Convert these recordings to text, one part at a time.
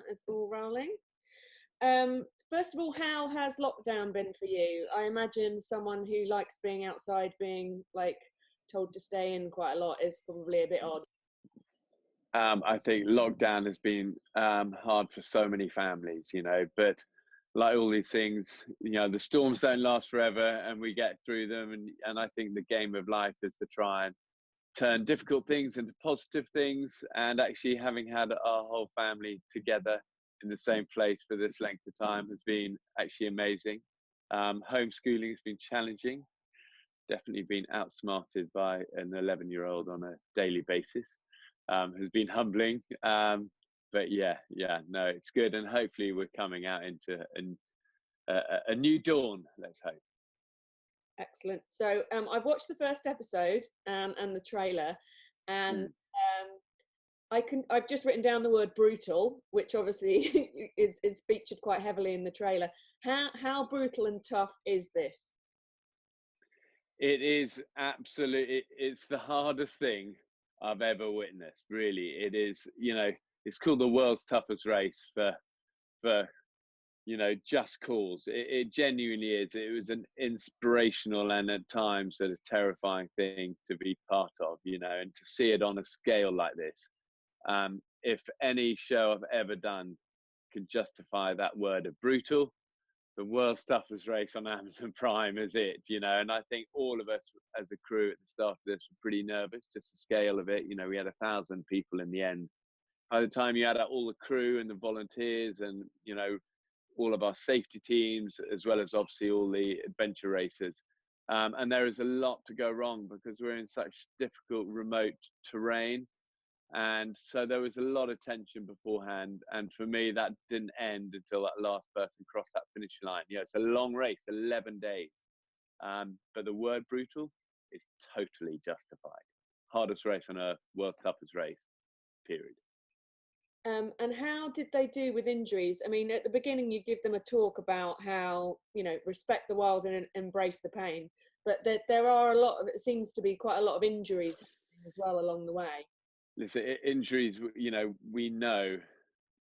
us all rolling. First of all, how has lockdown been for you? I imagine someone who likes being outside, being like told to stay in quite a lot is probably a bit odd. I think lockdown has been hard for so many families, but like all these things, the storms don't last forever and we get through them. And I think the game of life is to try and turn difficult things into positive things. And actually having had our whole family together in the same place for this length of time has been actually amazing. Homeschooling has been challenging, definitely been outsmarted by an 11-year-old on a daily basis. Has been humbling, but yeah, no, it's good, and hopefully we're coming out into a new dawn. Let's hope. Excellent. So I've watched the first episode and the trailer, and I've just written down the word brutal, which obviously is featured quite heavily in the trailer. How brutal and tough is this? It is absolutely. It's the hardest thing I've ever witnessed. Really, it is. It's called the world's toughest race for just cause. It genuinely is. It was an inspirational and at times a terrifying thing to be part of. And to see it on a scale like this. If any show I've ever done can justify that word of brutal, the world's toughest race on Amazon Prime is it, and I think all of us as a crew at the start of this were pretty nervous, just the scale of it. We had 1,000 people in the end. By the time you add up all the crew and the volunteers and, all of our safety teams, as well as obviously all the adventure racers. And there is a lot to go wrong because we're in such difficult remote terrain. And so there was a lot of tension beforehand. And for me, that didn't end until that last person crossed that finish line. It's a long race, 11 days. But the word brutal is totally justified. Hardest race on earth, world's toughest race, period. And how did they do with injuries? I mean, at the beginning, you give them a talk about how, respect the wild and embrace the pain. But there are it seems to be quite a lot of injuries as well along the way. Listen, injuries, we know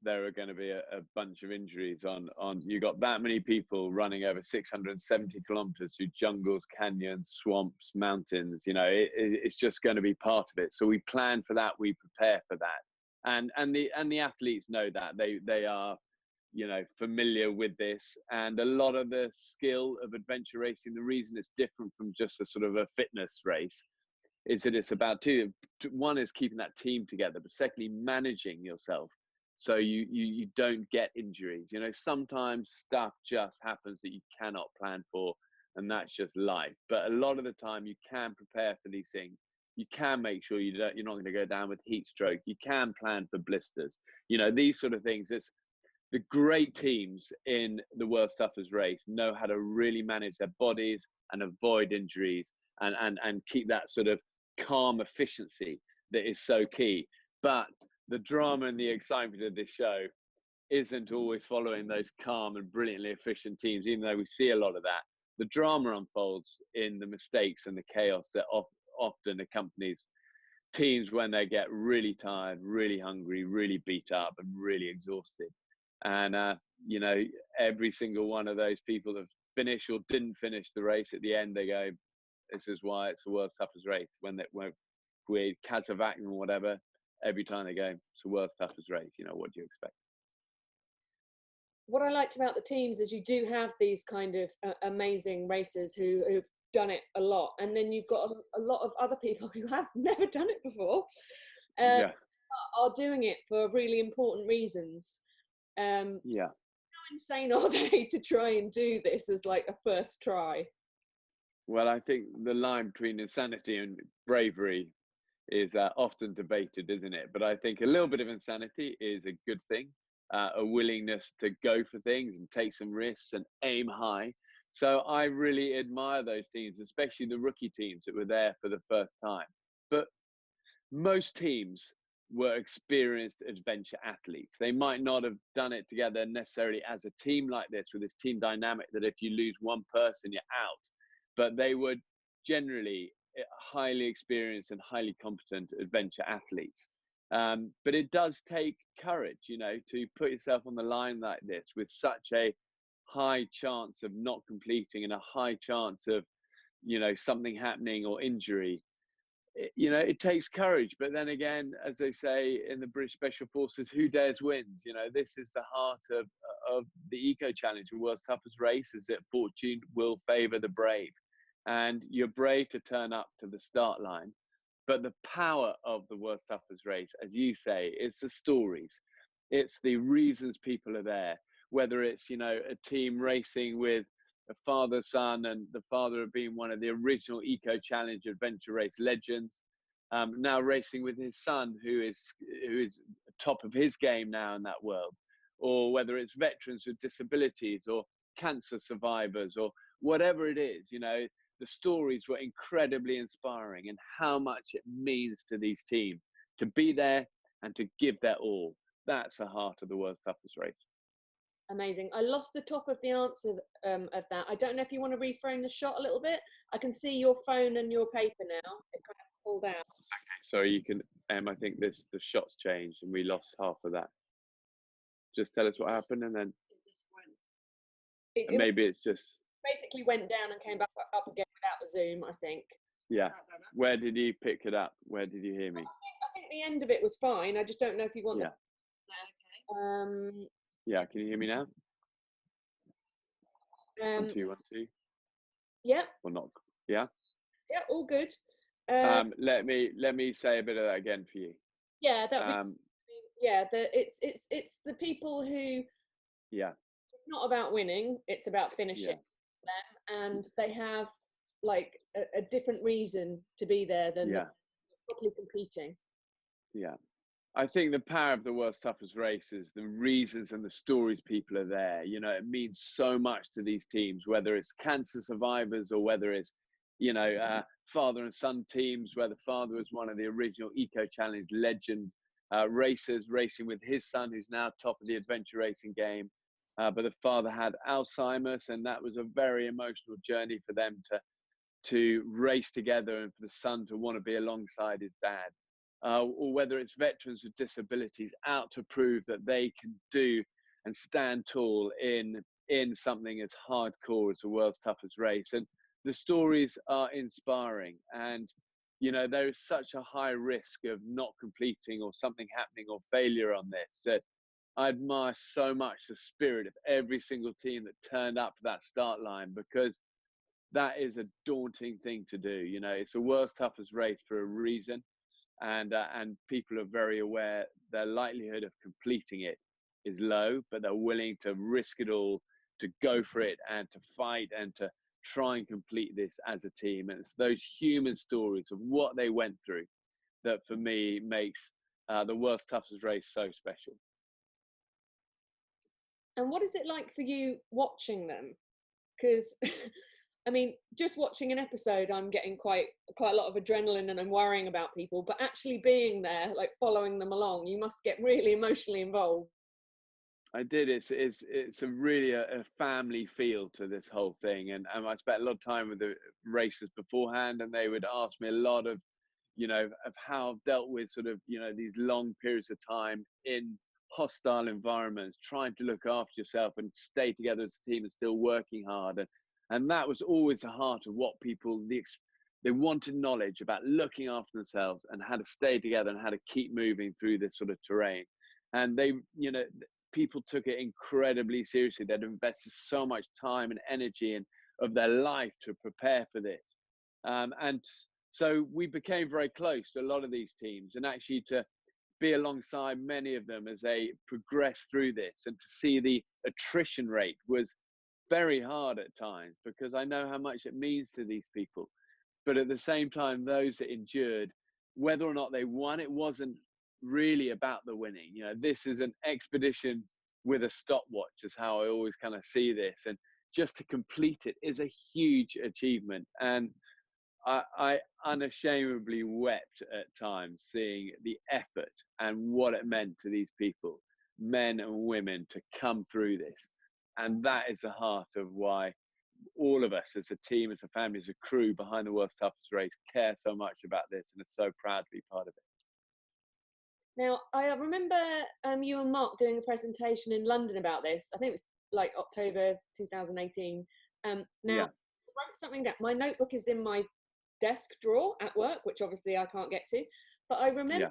there are going to be a bunch of injuries on you got that many people running over 670 kilometers through jungles, canyons, swamps, mountains. It's just going to be part of it. So we plan for that, we prepare for that. And the athletes know that they are familiar with this, and a lot of the skill of adventure racing, the reason it's different from just a sort of a fitness race is that it's about one is keeping that team together, but secondly managing yourself so you don't get injuries. Sometimes stuff just happens that you cannot plan for, and that's just life. But a lot of the time you can prepare for these things. You can make sure you're not going to go down with heat stroke. You can plan for blisters. These sort of things. It's the great teams in the world's toughest race know how to really manage their bodies and avoid injuries and keep that sort of calm efficiency that is so key. But the drama and the excitement of this show isn't always following those calm and brilliantly efficient teams, even though we see a lot of that. The drama unfolds in the mistakes and the chaos that often accompanies teams when they get really tired, really hungry, really beat up and really exhausted. And every single one of those people that finish or didn't finish the race at the end, they go, this is why it's the world's toughest race. When we Kazavac or whatever, every time they go, it's the world's toughest race. What do you expect? What I liked about the teams is you do have these kind of amazing racers who've done it a lot, and then you've got a lot of other people who have never done it before, are doing it for really important reasons. How insane are they to try and do this as like a first try? Well, I think the line between insanity and bravery is often debated, isn't it? But I think a little bit of insanity is a good thing, a willingness to go for things and take some risks and aim high. So I really admire those teams, especially the rookie teams that were there for the first time. But most teams were experienced adventure athletes. They might not have done it together necessarily as a team like this, with this team dynamic that if you lose one person, you're out. But they were generally highly experienced and highly competent adventure athletes. But it does take courage, to put yourself on the line like this with such a high chance of not completing and a high chance of, something happening or injury. It takes courage. But then again, as they say in the British Special Forces, who dares wins. This is the heart of the Eco Challenge, the world's toughest race, is that fortune will favor the brave. And you're brave to turn up to the start line. But the power of the world's toughest race, as you say, it's the stories. It's the reasons people are there, whether it's, a team racing with a father, son, and the father being one of the original Eco Challenge adventure race legends, now racing with his son, who is top of his game now in that world, or whether it's veterans with disabilities or cancer survivors or whatever it is, the stories were incredibly inspiring, and how much it means to these teams to be there and to give their all. That's the heart of the world's toughest race. Amazing. I lost the top of the answer of that. I don't know if you want to reframe the shot a little bit. I can see your phone and your paper now. It kind of pulled out. Okay, so you can, I think the shot's changed and we lost half of that. Just tell us what happened, and then maybe it's just basically went down and came back up again without the zoom, I think. Yeah. Where did you pick it up? Where did you hear me? I think the end of it was fine. I just don't know if you want Yeah. Yeah, can you hear me now? 1 2 1 2. Yeah. Or not? Yeah. Yeah, all good. Let me say a bit of that again for you. Yeah, it's the people who. Yeah. It's not about winning; it's about finishing them, and they have like a different reason to be there than properly competing. Yeah. I think the power of the world's toughest race is the reasons and the stories people are there. It means so much to these teams, whether it's cancer survivors or whether it's, father and son teams, where the father was one of the original Eco Challenge legend racers racing with his son, who's now top of the adventure racing game. But the father had Alzheimer's, and that was a very emotional journey for them to race together, and for the son to want to be alongside his dad. Or whether it's veterans with disabilities out to prove that they can do and stand tall in something as hardcore as the world's toughest race. And the stories are inspiring, and there is such a high risk of not completing or something happening or failure on this, that I admire so much the spirit of every single team that turned up to that start line, because that is a daunting thing to do. It's the world's toughest race for a reason. And people are very aware their likelihood of completing it is low, but they're willing to risk it all to go for it and to fight and to try and complete this as a team. And it's those human stories of what they went through that, for me, makes the world's toughest race so special. And what is it like for you watching them? Because I mean, just watching an episode, I'm getting quite a lot of adrenaline, and I'm worrying about people. But actually being there, like following them along, you must get really emotionally involved. I did. It's a really a family feel to this whole thing, and I spent a lot of time with the racers beforehand, and they would ask me a lot of, of how I've dealt with sort of, these long periods of time in hostile environments, trying to look after yourself and stay together as a team and still working hard. And that was always the heart of what people, they wanted knowledge about looking after themselves and how to stay together and how to keep moving through this sort of terrain. And they, people took it incredibly seriously. They'd invested so much time and energy and of their life to prepare for this. And so we became very close to a lot of these teams, and actually to be alongside many of them as they progressed through this, and to see the attrition rate was very hard at times, because I know how much it means to these people. But at the same time, those that endured, whether or not they won, it wasn't really about the winning. This is an expedition with a stopwatch, is how I always kind of see this. And just to complete it is a huge achievement. And I unashamedly wept at times seeing the effort and what it meant to these people, men and women, to come through this. And that is the heart of why all of us as a team, as a family, as a crew behind the world's toughest race care so much about this, and are so proud to be part of it. Now, I remember you and Mark doing a presentation in London about this. I think it was like October 2018. Now, Yeah, I wrote something down. My notebook is in my desk drawer at work, which obviously I can't get to. But yeah.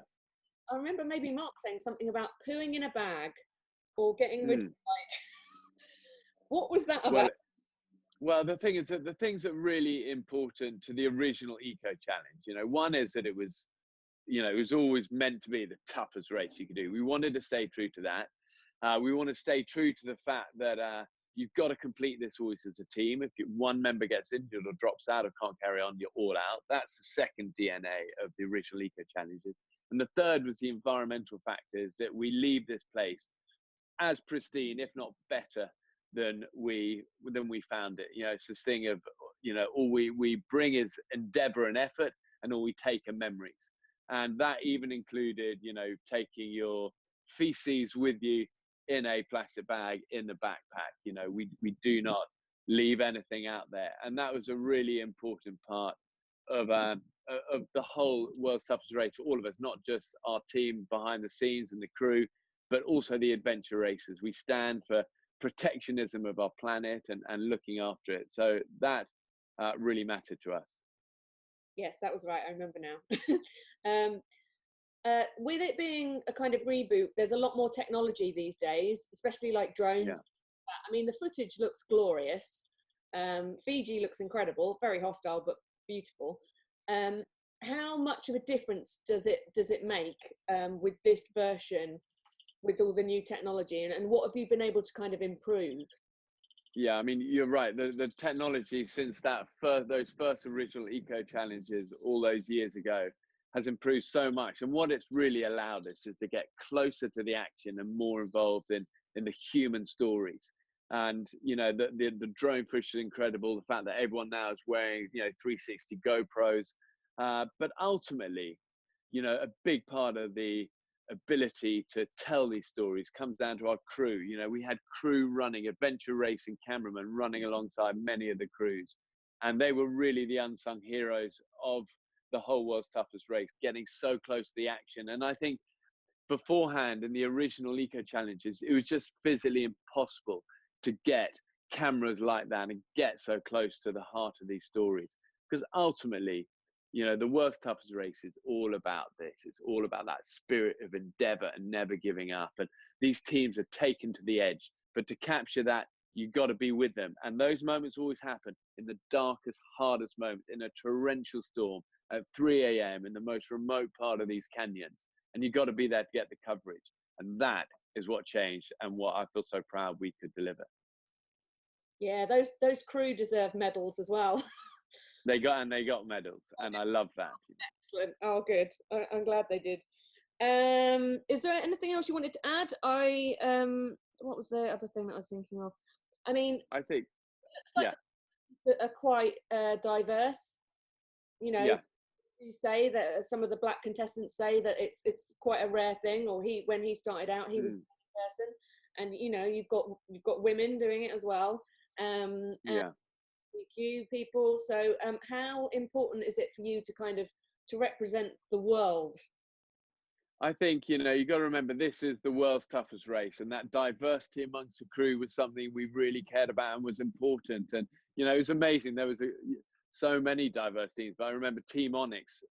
I remember maybe Mark saying something about pooing in a bag or getting rid of, Mm. what was that Well, about? well, the thing is that the things that are really important to the original Eco Challenge, one is that it was, it was always meant to be the toughest race you could do. We wanted to stay true to that. We want to stay true to the fact that you've got to complete this always as a team. If one member gets injured or drops out or can't carry on, you're all out. That's the second DNA of the original Eco Challenges. And the third was the environmental factors, that we leave this place as pristine, if not better, than we found it. It's this thing of, all we bring is endeavor and effort, and all we take are memories. And that even included, taking your feces with you in a plastic bag in the backpack. We do not leave anything out there, and that was a really important part of the whole World's Toughest Race for all of us, not just our team behind the scenes and the crew, but also the adventure racers. We stand for protectionism of our planet and looking after it. So that really mattered to us. Yes, that was right. I remember now. um, with it being a kind of reboot, there's a lot more technology these days, especially like drones. Yeah. I mean, the footage looks glorious. Fiji looks incredible, very hostile but beautiful. Um, how much of a difference does it make with this version, with all the new technology, and what have you been able to kind of improve? Yeah, I mean, you're right. The technology since those first original Eco Challenges all those years ago has improved so much. And what it's really allowed us is to get closer to the action and more involved in the human stories. And the drone footage is incredible. The fact that everyone now is wearing 360 GoPros, but ultimately, a big part of the ability to tell these stories comes down to our crew. We had crew running, adventure racing cameramen running alongside many of the crews, and they were really the unsung heroes of the whole World's Toughest Race, getting so close to the action. And I think beforehand in the original Eco Challenges, it was just physically impossible to get cameras like that and get so close to the heart of these stories. Because ultimately, the World's Toughest Race is all about this. It's all about that spirit of endeavor and never giving up. And these teams are taken to the edge. But to capture that, you've got to be with them. And those moments always happen in the darkest, hardest moments, in a torrential storm at 3 a.m. in the most remote part of these canyons. And you've got to be there to get the coverage. And that is what changed and what I feel so proud we could deliver. Yeah, those crew deserve medals as well. They got medals, and I love that. Excellent. Oh, good. I'm glad they did. Is there anything else you wanted to add? What was the other thing that I was thinking of? I mean, I think, looks like yeah, the are quite diverse. You know, yeah, you say that some of the black contestants say that it's quite a rare thing, or when he started out, he was mm, a person, and you've got women doing it as well. And yeah. LGBTQ people. So, how important is it for you to kind of to represent the world? I think, you got to remember this is the world's toughest race, and that diversity amongst the crew was something we really cared about and was important. And, it was amazing. There was so many diverse teams, but I remember Team Onyx,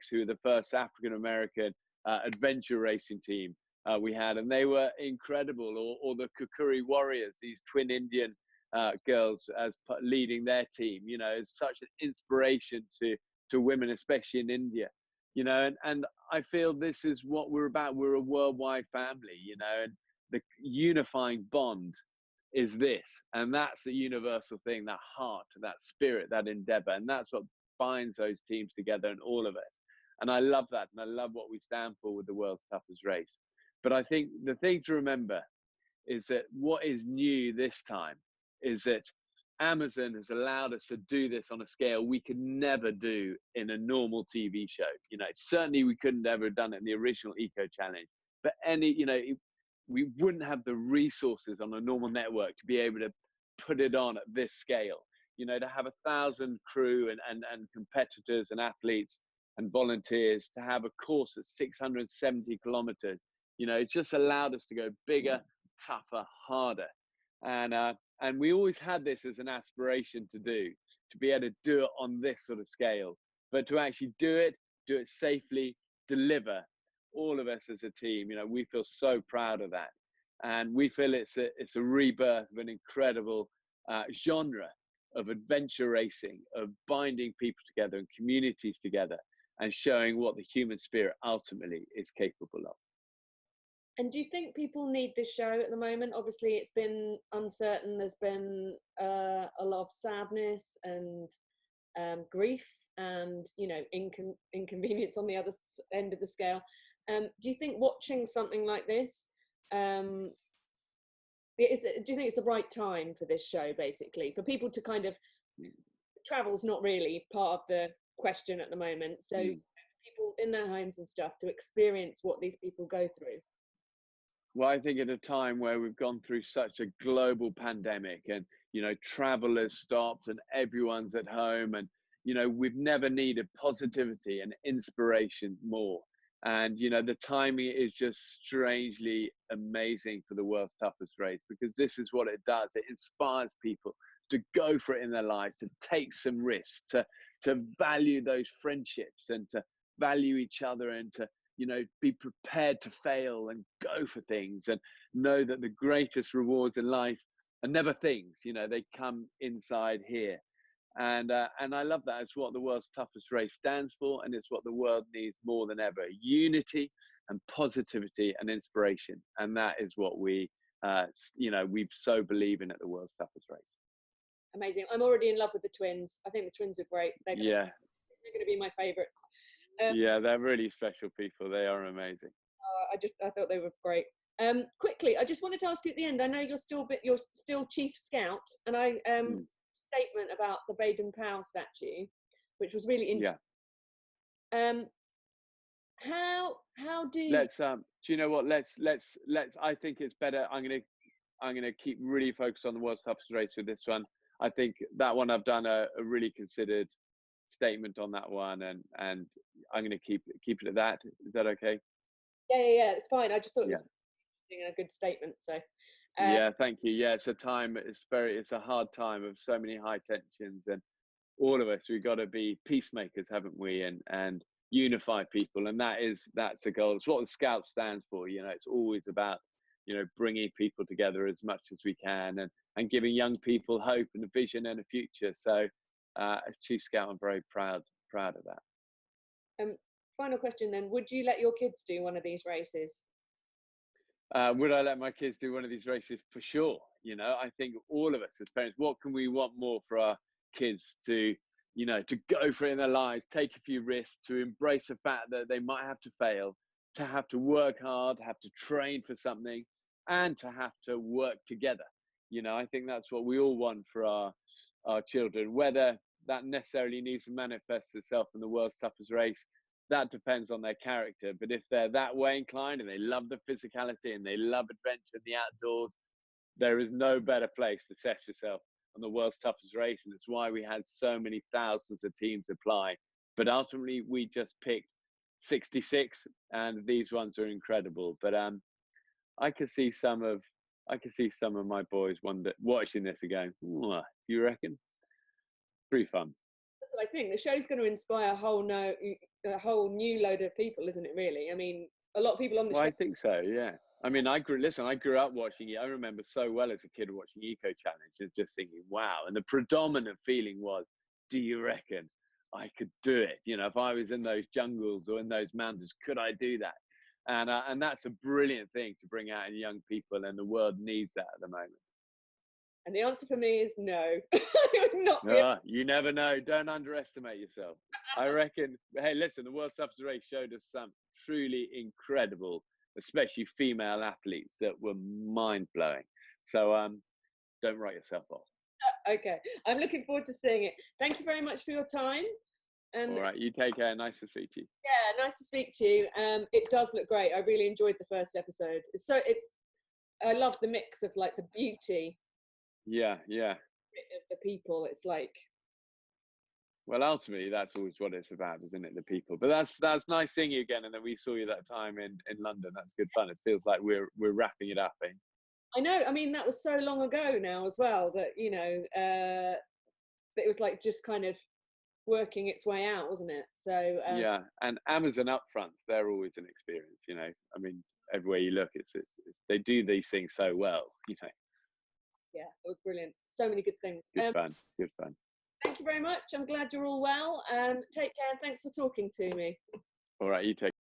who were the first African American adventure racing team we had, and they were incredible. Or the Kukuri Warriors, these twin Indian girls as leading their team, is such an inspiration to women, especially in India. And I feel this is what we're about. We're a worldwide family, and the unifying bond is this. And that's the universal thing, that heart, that spirit, that endeavor. And that's what binds those teams together and all of us. And I love that. And I love what we stand for with the world's toughest race. But I think the thing to remember is that what is new this time is that Amazon has allowed us to do this on a scale we could never do in a normal TV show. Certainly we couldn't ever have done it in the original Eco Challenge, but we wouldn't have the resources on a normal network to be able to put it on at this scale. To have 1,000 crew and competitors and athletes and volunteers to have a course that's 670 kilometers. It's just allowed us to go bigger, tougher, harder. And we always had this as an aspiration to be able to do it on this sort of scale, but to actually do it safely, deliver, all of us as a team, we feel so proud of that. And we feel it's a rebirth of an incredible genre of adventure racing, of binding people together and communities together, and showing what the human spirit ultimately is capable of. And do you think people need this show at the moment? Obviously, it's been uncertain. There's been a lot of sadness and grief, and inconvenience on the other end of the scale. Do you think watching something like this, do you think it's the right time for this show, basically, for people to kind of, travel's not really part of the question at the moment, so people in their homes and stuff to experience what these people go through? Well, I think at a time where we've gone through such a global pandemic, and travel has stopped and everyone's at home, and we've never needed positivity and inspiration more. And the timing is just strangely amazing for the world's toughest race, because this is what it does. It inspires people to go for it in their lives, to take some risks, to value those friendships, and to value each other, and to be prepared to fail and go for things, and know that the greatest rewards in life are never things, they come inside here. And I love that. It's what the world's toughest race stands for, and it's what the world needs more than ever: unity and positivity and inspiration. And that is what we so believe in at the world's toughest race. Amazing. I'm already in love with the twins. I think the twins are great. They're going to be my favorites. Yeah, they're really special people. They are amazing. I thought they were great. Quickly, I just wanted to ask you at the end. I know you're still chief scout, and statement about the Baden Powell statue, which was really interesting. Yeah. How do you? Let's do you know what? Let's. I think it's better. I'm gonna keep really focused on the world's toughest race with this one. I think that one I've done a really considered statement on that one, and I'm going to keep it at that. Is that okay? Yeah, it's fine. I just thought it was a good statement. So yeah, thank you. Yeah, it's a hard time of so many high tensions, and all of us, we've got to be peacemakers, haven't we, and unify people. And that's the goal. It's what the Scout stands for. It's always about bringing people together as much as we can, and giving young people hope and a vision and a future. So as Chief Scout, I'm very proud of that. Final question then: would you let your kids do one of these races? Would I let my kids do one of these races? For sure. I think all of us as parents, what can we want more for our kids to go for it in their lives, take a few risks, to embrace the fact that they might have to fail, to have to work hard, have to train for something, and to have to work together. I think that's what we all want for our children. Whether that necessarily needs to manifest itself in the world's toughest race, that depends on their character. But if they're that way inclined, and they love the physicality, and they love adventure in the outdoors, there is no better place to test yourself on the world's toughest race. And it's why we had so many thousands of teams apply. But ultimately, we just picked 66, and these ones are incredible. But I could see some of my boys watching this and going, "Do you reckon?" Pretty fun. That's what I think. The show's going to inspire a whole new load of people, isn't it? Really, I mean, a lot of people on the show. I think so. Yeah. I mean, I grew up watching it. I remember so well as a kid watching Eco Challenge and just thinking, "Wow!" And the predominant feeling was, "Do you reckon I could do it? If I was in those jungles or in those mountains, could I do that?" And that's a brilliant thing to bring out in young people, and the world needs that at the moment. And the answer for me is no. Not really. You never know. Don't underestimate yourself. I reckon. Hey, listen, the World Toughest Race showed us some truly incredible, especially female athletes, that were mind blowing. So don't write yourself off. Okay, I'm looking forward to seeing it. Thank you very much for your time. And all right, you take care. Nice to speak to you. Yeah, nice to speak to you. It does look great. I really enjoyed the first episode. I love the mix of like the beauty. Yeah. Of the people. It's like Well, ultimately, that's always what it's about, isn't it? The people. But that's nice seeing you again, and then we saw you that time in London. That's good fun. It feels like we're wrapping it up, eh? I know. I mean, that was so long ago now as well that that it was like just kind of working its way out, wasn't it? So Yeah, and Amazon upfronts, they're always an experience. I mean, everywhere you look, it's they do these things so well. yeah, it was brilliant. So many good things. Good fun. Good fun. Thank you very much. I'm glad you're all well, and take care. Thanks for talking to me. All right, you take.